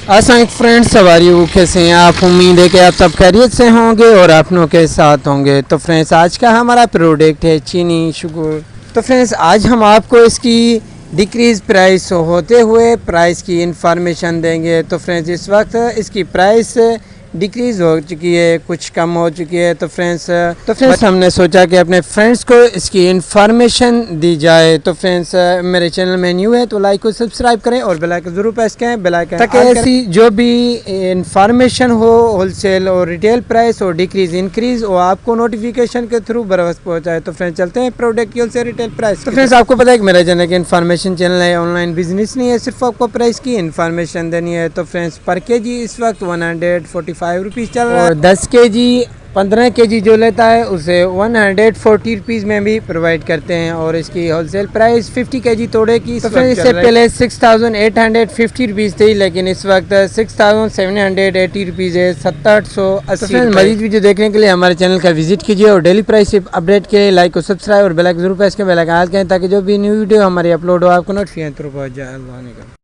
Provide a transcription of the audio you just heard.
अस्सलाम फ्रेंड्स, सवारी कैसे हैं आप। उम्मीद है कि आप सब खैरियत से होंगे और अपनों के साथ होंगे। तो फ्रेंड्स, आज का हमारा प्रोडक्ट है चीनी शुगर। तो फ्रेंड्स, आज हम आपको इसकी डिक्रीज़ प्राइस होते हुए प्राइस की इंफॉर्मेशन देंगे। तो फ्रेंड्स, इस वक्त इसकी प्राइस डिक्रीज़ हो चुकी है, कुछ कम हो चुकी है। तो फ्रेंड्स हमने सोचा कि अपने फ्रेंड्स को इसकी इंफॉर्मेशन दी जाए। तो फ्रेंड्स, मेरे चैनल में न्यू है तो लाइक और सब्सक्राइब करें और बेल आइकन ज़रूर प्रेस करें, बेल आइकन ताकि ऐसी जो भी इंफॉर्मेशन हो होलसेल और रिटेल प्राइस और डिक्रीज़ इंक्रीज़ वो आपको नोटिफिकेशन के थ्रू बर वक्त पहुँचाए। तो फ्रेंड्स, चलते हैं प्रोडक्ट की होलसेल रिटेल प्राइस। तो फ्रेंड्स, आपको पता है कि मेरा चैनल की इन्फॉर्मेशन चैनल है, ऑनलाइन बिजनेस नहीं है, सिर्फ आपको प्राइस की इन्फॉर्मेशन देनी है। तो फ्रेंड्स, पर केजी इस वक्त 145 रुपीज़ चल रहा है और 10 केजी 15 केजी जो लेता है उसे 140 रुपीज़ में भी प्रोवाइड करते हैं। और इसकी होलसेल प्राइस 50 केजी तोड़े की इससे पहले 6850 रुपीज़ थी, लेकिन इस वक्त 6780 रुपीज़ है, 780। मजीद वीडियो देखने के लिए हमारे चैनल का विजिट कीजिए और डेली प्राइस अपडेट के लिए लाइक और सब्सक्राइब और बेल आइकन जरूर प्रेस करें, बेल आइकन आज करें ताकि जो भी न्यू वीडियो हमारी अपलोड हो आपको नोटिफिकेशन थ्रू पहुँच जाए।